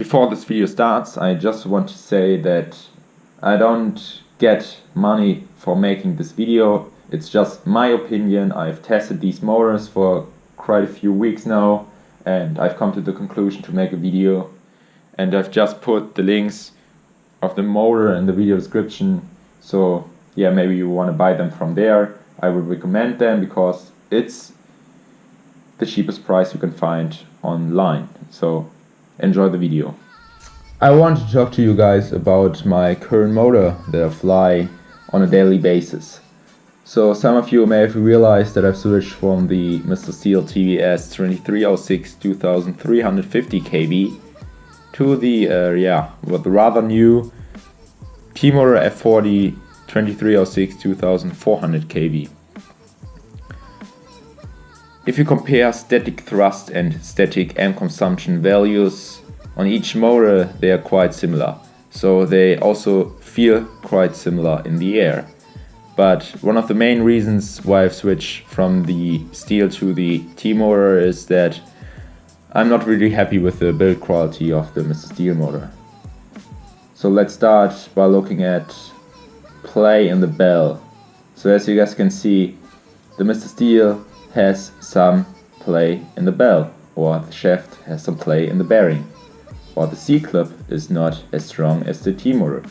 Before this video starts, I just want to say that I don't get money for making this video. It's just my opinion. I've tested these motors for quite a few weeks now and I've come to the conclusion to make a video, and I've just put the links of the motor in the video description, so yeah, maybe you want to buy them from there. I would recommend them because it's the cheapest price you can find online. So enjoy the video. I want to talk to you guys about my current motor that I fly on a daily basis. So some of you may have realized that I've switched from the MrSteele TBS 2306 2350 kb to the rather new T-Motor F40 2306 2400 kb. If you compare static thrust and static amp consumption values on each motor, they are quite similar. So they also feel quite similar in the air. But one of the main reasons why I've switched from the Steel to the T-Motor is that I'm not really happy with the build quality of the MrSteele motor. So let's start by looking at play in the bell. So as you guys can see, the MrSteele has some play in the bell, or the shaft has some play in the bearing, or the C-clip is not as strong as the T-Motor.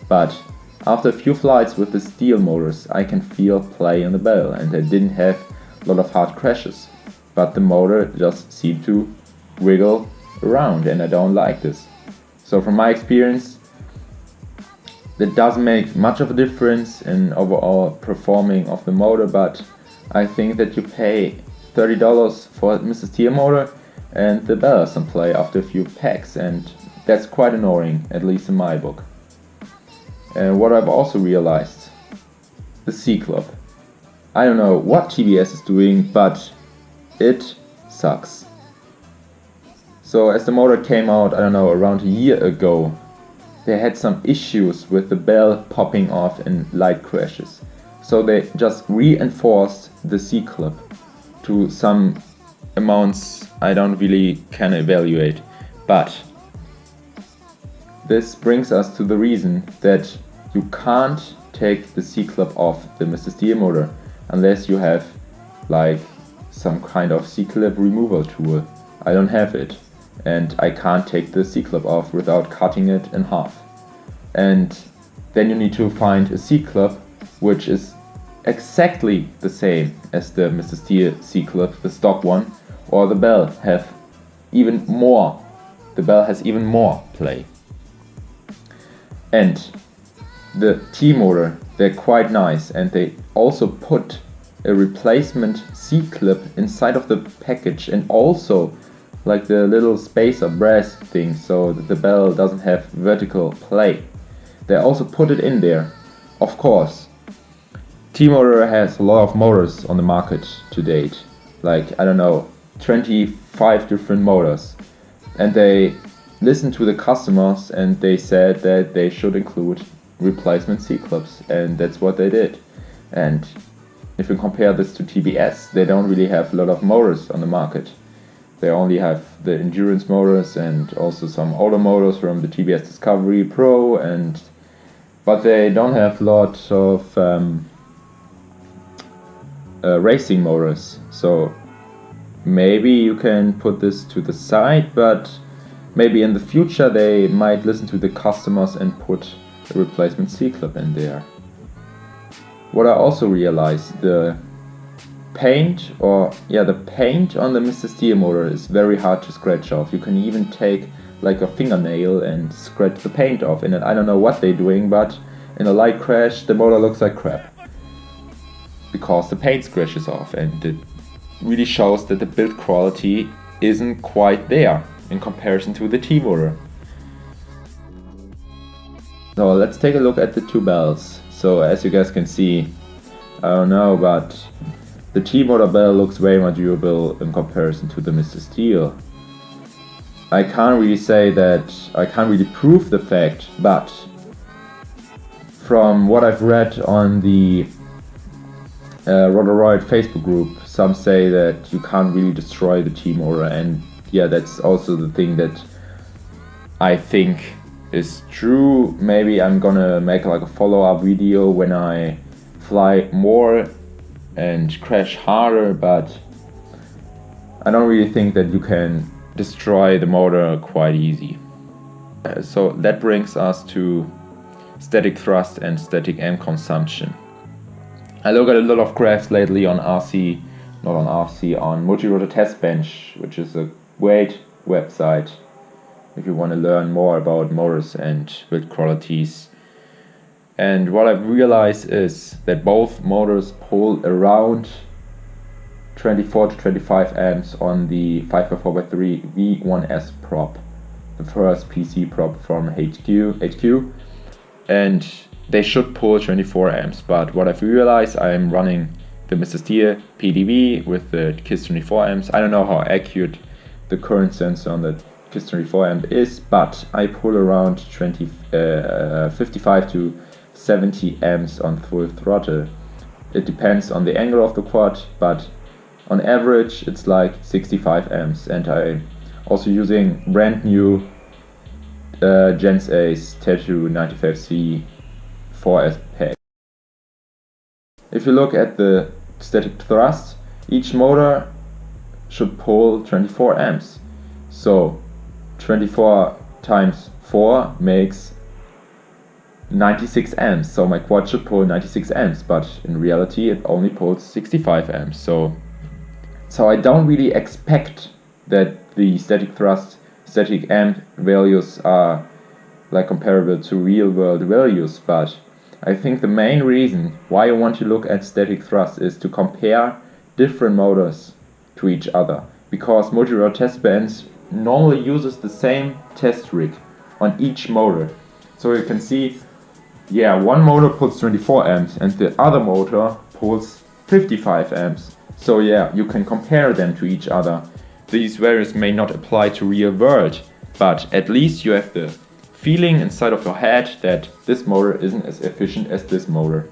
But after a few flights with the steel motors, I can feel play in the bell, and I didn't have a lot of hard crashes. But the motor just seemed to wiggle around, and I don't like this. So from my experience, that doesn't make much of a difference in overall performing of the motor, but I think that you pay $30 for a MrSteele motor and the bell has some play after a few packs, and that's quite annoying, at least in my book. And what I've also realized, the C-clip. I don't know what TBS is doing, but it sucks. So as the motor came out, I don't know, around a year ago, they had some issues with the bell popping off in light crashes. So they just reinforced the C-clip to some amounts I don't really can evaluate. But this brings us to the reason that you can't take the C-clip off the MrSteele motor unless you have like some kind of C-clip removal tool. I don't have it, and I can't take the C-clip off without cutting it in half. And then you need to find a C-clip which is exactly the same as the MrSteele C-clip, the stock one, or the bell has even more play. And the T-Motor, they're quite nice, and they also put a replacement C-clip inside of the package, and also like the little spacer brass thing, so that the bell doesn't have vertical play. They also put it in there. Of course, T-Motor has a lot of motors on the market to date, like, I don't know, 25 different motors, and they listened to the customers and they said that they should include replacement C-clips, and that's what they did. And if you compare this to TBS, they don't really have a lot of motors on the market. They only have the endurance motors and also some older motors from the TBS Discovery Pro, but they don't have a lot of racing motors. So maybe you can put this to the side, but maybe in the future they might listen to the customers and put a replacement C-clip in there. What I also realized, the paint on the MrSteele motor is very hard to scratch off. You can even take like a fingernail and scratch the paint off, and I don't know what they're doing, but in a light crash the motor looks like crap because the paint scratches off, and it really shows that the build quality isn't quite there in comparison to the T-Motor. So let's take a look at the two bells. So as you guys can see, I don't know, but the T-Motor bell looks way more durable in comparison to the MrSteele. I can't really prove the fact, but from what I've read on the Rotor Facebook group, some say that you can't really destroy the T-Motor, and yeah, that's also the thing that I think is true. Maybe I'm gonna make like a follow-up video when I fly more and crash harder, but I don't really think that you can destroy the motor quite easy. So that brings us to static thrust and static amp consumption. I look at a lot of graphs lately on RC, not on RC, on Multi-Rotor Test Bench, which is a great website if you want to learn more about motors and build qualities. And what I've realized is that both motors pull around 24 to 25 amps on the 5x4x3 V1S prop, the first PC prop from HQ, and they should pull 24 amps. But what I've realized, I'm running the MrSteele PDB with the KISS24 amps. I don't know how accurate the current sensor on the KISS24 amp is, but I pull around 55 to 70 amps on full throttle. It depends on the angle of the quad, but on average it's like 65 amps. And I'm also using brand new Gens Ace Tattu 95C 4S pack. If you look at the static thrust, each motor should pull 24 amps. So 24 times 4 makes 96 amps. So my quad should pull 96 amps, but in reality it only pulls 65 amps. So I don't really expect that the static thrust, static amp values are like comparable to real world values, but I think the main reason why you want to look at static thrust is to compare different motors to each other, because Multi-Rotor Test Bench normally uses the same test rig on each motor. So you can see, yeah, one motor pulls 24 amps and the other motor pulls 55 amps. So yeah, you can compare them to each other. These values may not apply to real world, but at least you have the feeling inside of your head that this motor isn't as efficient as this motor.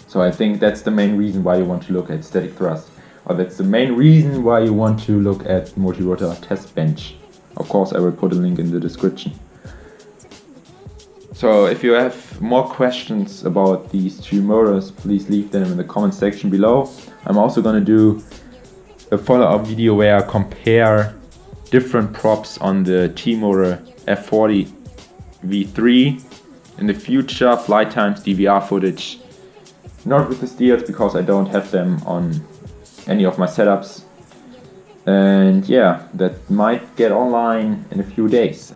So I think that's the main reason why you want to look at static thrust, or that's the main reason why you want to look at Multi-Rotor Test Bench. Of course, I will put a link in the description. So if you have more questions about these two motors, please leave them in the comment section below. I'm also gonna do a follow-up video where I compare different props on the T-Motor F40 V3 in the future, flight times, DVR footage, not with the steels because I don't have them on any of my setups. And yeah, that might get online in a few days.